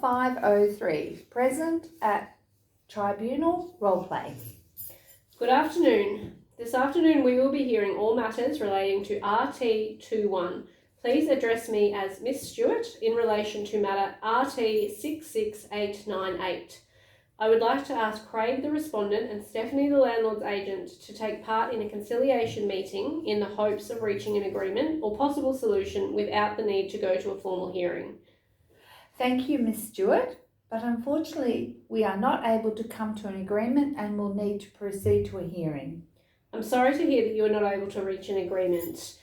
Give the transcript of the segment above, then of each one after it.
CPPREP4503, present at Tribunal Roleplay. Good afternoon. This afternoon we will be hearing all matters relating to RT21. Please address me as Miss Stewart in relation to matter RT66898. I would like to ask Craig the respondent and Stephanie the landlord's agent to take part in a conciliation meeting in the hopes of reaching an agreement or possible solution without the need to go to a formal hearing. Thank you, Miss Stewart, but unfortunately we are not able to come to an agreement and will need to proceed to a hearing. I'm sorry to hear that you are not able to reach an agreement.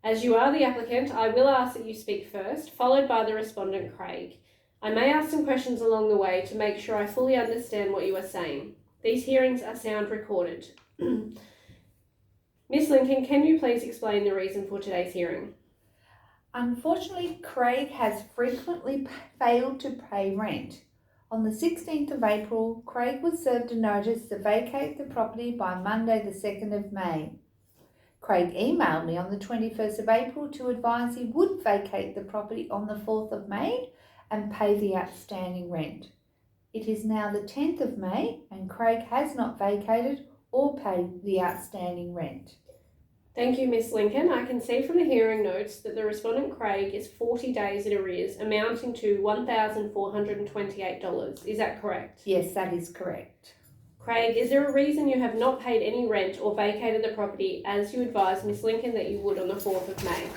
As you are the applicant, I will ask that you speak first, followed by the respondent, Craig. I may ask some questions along the way to make sure I fully understand what you are saying. These hearings are sound recorded. Miss Lincoln, can you please explain the reason for today's hearing? Unfortunately, Craig has frequently failed to pay rent. On the 16th of April, Craig was served a notice to vacate the property by Monday the 2nd of May. Craig emailed me on the 21st of April to advise he would vacate the property on the 4th of May and pay the outstanding rent. It is now the 10th of May and Craig has not vacated or paid the outstanding rent. Thank you, Miss Lincoln. I can see from the hearing notes that the respondent, Craig, is 40 days in arrears, amounting to $1,428. Is that correct? Yes, that is correct. Craig, is there a reason you have not paid any rent or vacated the property as you advised Miss Lincoln that you would on the 4th of May?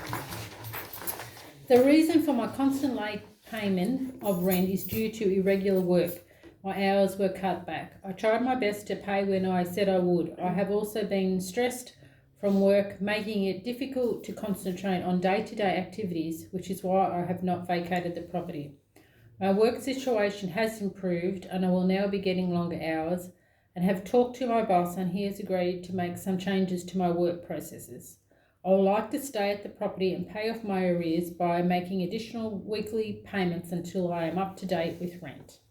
The reason for my constant late payment of rent is due to irregular work. My hours were cut back. I tried my best to pay when I said I would. I have also been stressed from work, making it difficult to concentrate on day-to-day activities, which is why I have not vacated the property. My work situation has improved and I will now be getting longer hours and have talked to my boss and he has agreed to make some changes to my work processes. I would like to stay at the property and pay off my arrears by making additional weekly payments until I am up to date with rent.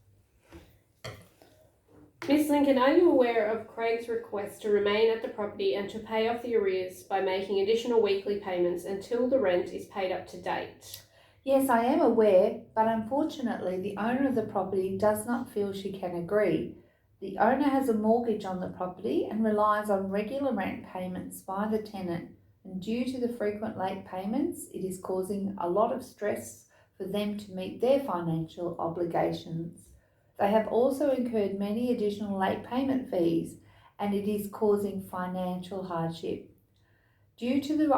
Miss Lincoln, are you aware of Craig's request to remain at the property and to pay off the arrears by making additional weekly payments until the rent is paid up to date? Yes, I am aware, but unfortunately the owner of the property does not feel she can agree. The owner has a mortgage on the property and relies on regular rent payments by the tenant, and due to the frequent late payments, it is causing a lot of stress for them to meet their financial obligations. They have also incurred many additional late payment fees, and it is causing financial hardship. Due to the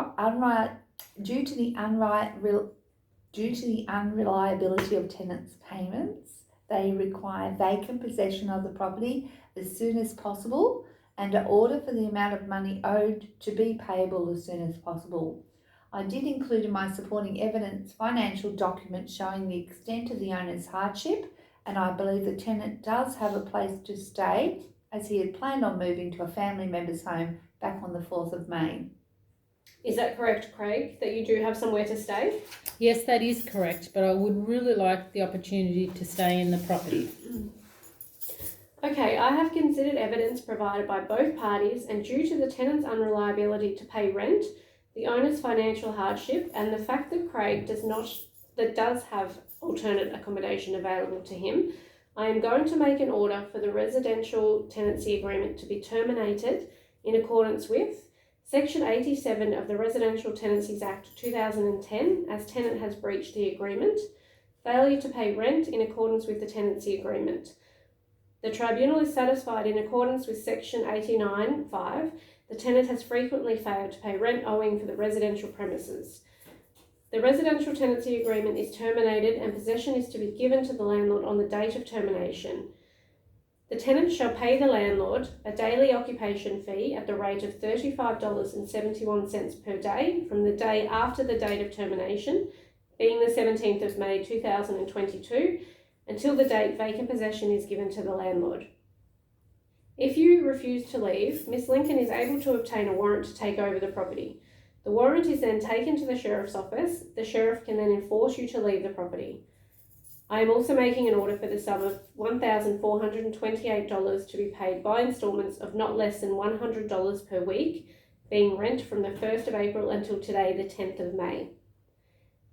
unreliability of tenants' payments, they require vacant possession of the property as soon as possible and an order for the amount of money owed to be payable as soon as possible. I did include in my supporting evidence financial documents showing the extent of the owner's hardship, and I believe the tenant does have a place to stay as he had planned on moving to a family member's home back on the 4th of May. Is that correct, Craig, that you do have somewhere to stay? Yes, that is correct, but I would really like the opportunity to stay in the property. Okay, I have considered evidence provided by both parties, and due to the tenant's unreliability to pay rent, the owner's financial hardship, and the fact that Craig does have alternate accommodation available to him, I am going to make an order for the residential tenancy agreement to be terminated in accordance with Section 87 of the Residential Tenancies Act 2010, as tenant has breached the agreement, failure to pay rent in accordance with the tenancy agreement. The Tribunal is satisfied in accordance with Section 89(5), the tenant has frequently failed to pay rent owing for the residential premises. The residential tenancy agreement is terminated and possession is to be given to the landlord on the date of termination. The tenant shall pay the landlord a daily occupation fee at the rate of $35.71 per day from the day after the date of termination, being the 17th of May 2022, until the date vacant possession is given to the landlord. If you refuse to leave, Miss Lincoln is able to obtain a warrant to take over the property. The warrant is then taken to the sheriff's office. The sheriff can then enforce you to leave the property. I am also making an order for the sum of $1,428 to be paid by instalments of not less than $100 per week, being rent from the 1st of April until today, the 10th of May.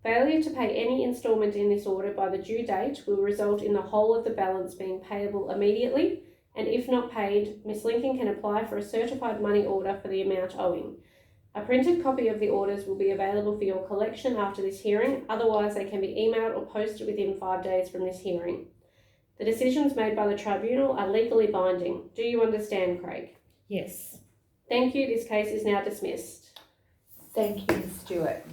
Failure to pay any instalment in this order by the due date will result in the whole of the balance being payable immediately, and if not paid, Ms Lincoln can apply for a certified money order for the amount owing. A printed copy of the orders will be available for your collection after this hearing, otherwise they can be emailed or posted within 5 days from this hearing. The decisions made by the Tribunal are legally binding. Do you understand, Craig? Yes. Thank you. This case is now dismissed. Thank you, Ms. Stewart.